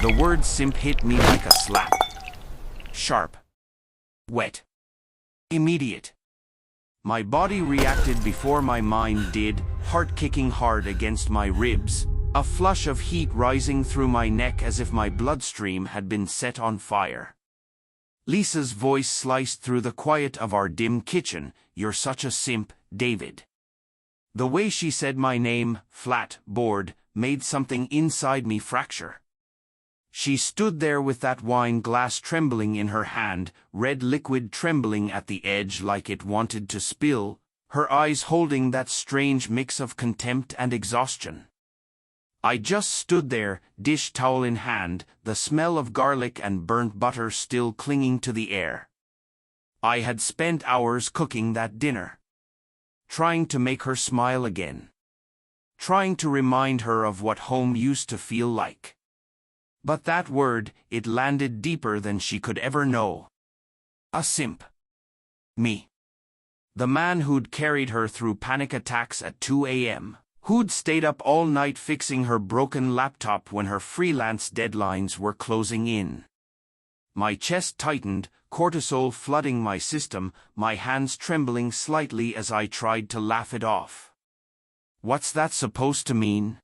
The word simp hit me like a slap. Sharp. Wet. Immediate. My body reacted before my mind did, heart kicking hard against my ribs, a flush of heat rising through my neck as if my bloodstream had been set on fire. Lisa's voice sliced through the quiet of our dim kitchen. "You're such a simp, David." The way she said my name, flat, bored, made something inside me fracture. She stood there with that wine glass trembling in her hand, red liquid trembling at the edge like it wanted to spill, her eyes holding that strange mix of contempt and exhaustion. I just stood there, dish towel in hand, the smell of garlic and burnt butter still clinging to the air. I had spent hours cooking that dinner, trying to make her smile again, trying to remind her of what home used to feel like. But that word, it landed deeper than she could ever know. A simp. Me. The man who'd carried her through panic attacks at 2 a.m., who'd stayed up all night fixing her broken laptop when her freelance deadlines were closing in. My chest tightened, cortisol flooding my system, my hands trembling slightly as I tried to laugh it off. "What's that supposed to mean?"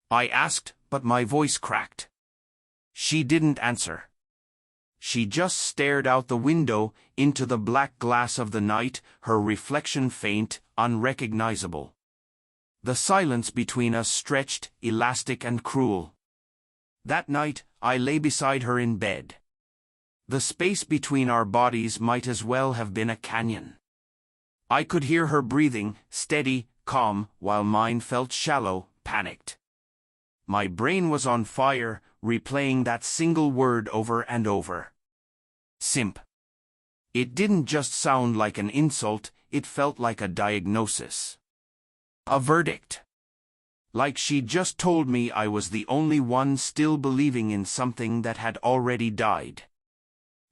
I asked, but my voice cracked. She didn't answer. She just stared out the window, into the black glass of the night, her reflection faint, unrecognizable. The silence between us stretched, elastic and cruel. That night, I lay beside her in bed. The space between our bodies might as well have been a canyon. I could hear her breathing, steady, calm, while mine felt shallow, panicked. My brain was on fire, replaying that single word over and over. Simp. It didn't just sound like an insult, it felt like a diagnosis. A verdict. Like she'd just told me I was the only one still believing in something that had already died.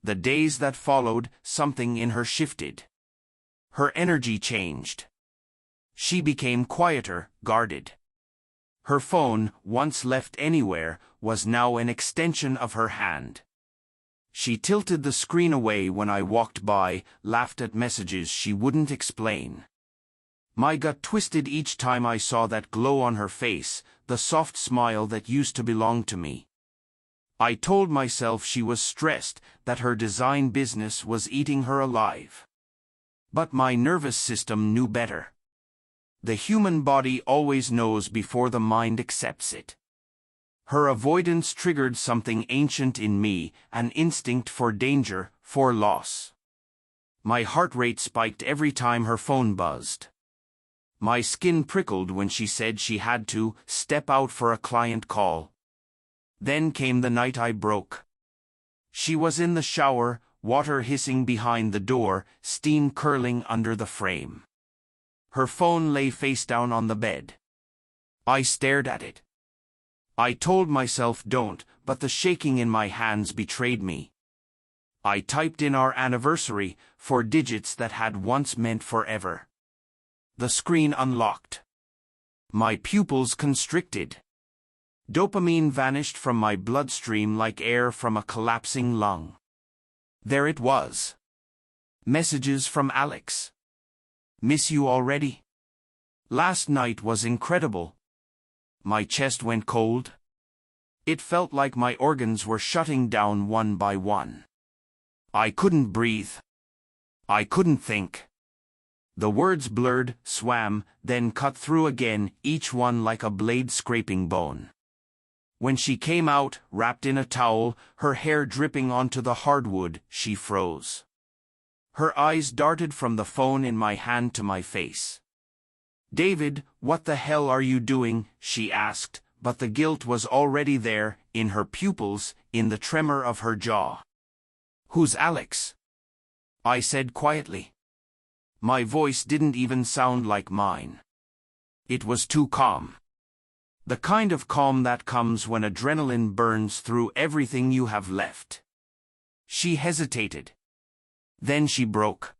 The days that followed, something in her shifted. Her energy changed. She became quieter, guarded. Her phone, once left anywhere, was now an extension of her hand. She tilted the screen away when I walked by, laughed at messages she wouldn't explain. My gut twisted each time I saw that glow on her face, the soft smile that used to belong to me. I told myself she was stressed, that her design business was eating her alive. But my nervous system knew better. The human body always knows before the mind accepts it. Her avoidance triggered something ancient in me, an instinct for danger, for loss. My heart rate spiked every time her phone buzzed. My skin prickled when she said she had to step out for a client call. Then came the night I broke. She was in the shower, water hissing behind the door, steam curling under the frame. Her phone lay face down on the bed. I stared at it. I told myself don't, but the shaking in my hands betrayed me. I typed in our anniversary, 4 digits that had once meant forever. The screen unlocked. My pupils constricted. Dopamine vanished from my bloodstream like air from a collapsing lung. There it was. Messages from Alex. "Miss you already? Last night was incredible." My chest went cold. It felt like my organs were shutting down one by one. I couldn't breathe. I couldn't think. The words blurred, swam, then cut through again, each one like a blade scraping bone. When she came out, wrapped in a towel, her hair dripping onto the hardwood, she froze. Her eyes darted from the phone in my hand to my face. "David, what the hell are you doing?" she asked, but the guilt was already there, in her pupils, in the tremor of her jaw. "Who's Alex?" I said quietly. My voice didn't even sound like mine. It was too calm. The kind of calm that comes when adrenaline burns through everything you have left. She hesitated. Then she broke.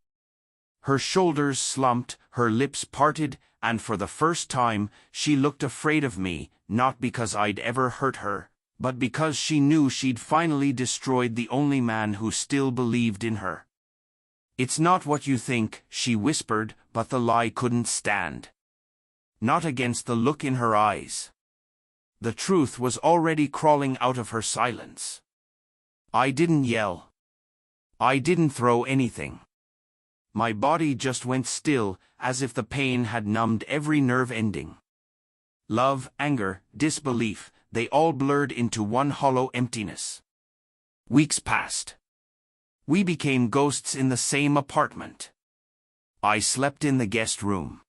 Her shoulders slumped, her lips parted, and for the first time, she looked afraid of me, not because I'd ever hurt her, but because she knew she'd finally destroyed the only man who still believed in her. "It's not what you think," she whispered, but the lie couldn't stand. Not against the look in her eyes. The truth was already crawling out of her silence. I didn't yell. I didn't throw anything. My body just went still, as if the pain had numbed every nerve ending. Love, anger, disbelief, they all blurred into one hollow emptiness. Weeks passed. We became ghosts in the same apartment. I slept in the guest room.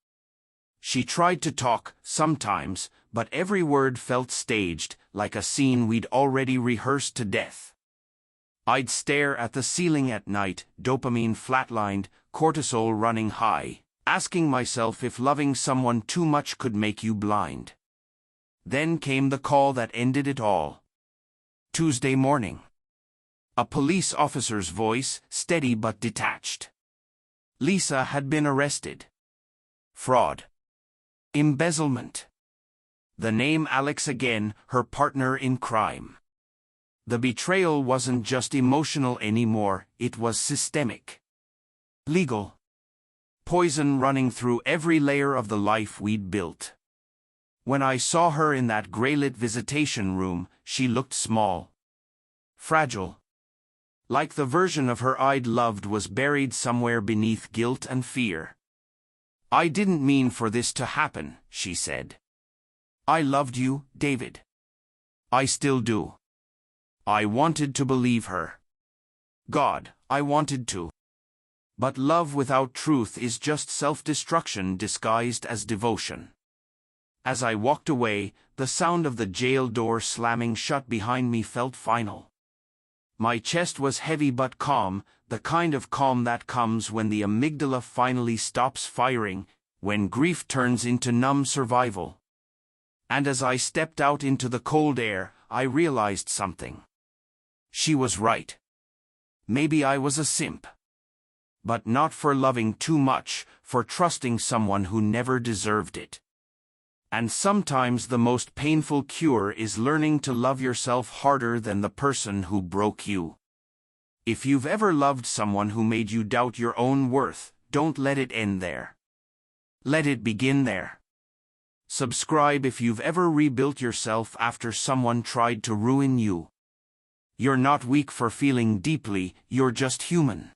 She tried to talk, sometimes, but every word felt staged, like a scene we'd already rehearsed to death. I'd stare at the ceiling at night, dopamine flatlined, cortisol running high, asking myself if loving someone too much could make you blind. Then came the call that ended it all. Tuesday morning. A police officer's voice, steady but detached. Lisa had been arrested. Fraud. Embezzlement. The name Alex again, her partner in crime. The betrayal wasn't just emotional anymore, it was systemic. Legal. Poison running through every layer of the life we'd built. When I saw her in that grey-lit visitation room, she looked small. Fragile. Like the version of her I'd loved was buried somewhere beneath guilt and fear. "I didn't mean for this to happen," she said. "I loved you, David. I still do." I wanted to believe her. God, I wanted to. But love without truth is just self-destruction disguised as devotion. As I walked away, the sound of the jail door slamming shut behind me felt final. My chest was heavy but calm, the kind of calm that comes when the amygdala finally stops firing, when grief turns into numb survival. And as I stepped out into the cold air, I realized something. She was right. Maybe I was a simp. But not for loving too much, for trusting someone who never deserved it. And sometimes the most painful cure is learning to love yourself harder than the person who broke you. If you've ever loved someone who made you doubt your own worth, don't let it end there. Let it begin there. Subscribe if you've ever rebuilt yourself after someone tried to ruin you. You're not weak for feeling deeply, you're just human.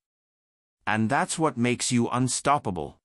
And that's what makes you unstoppable.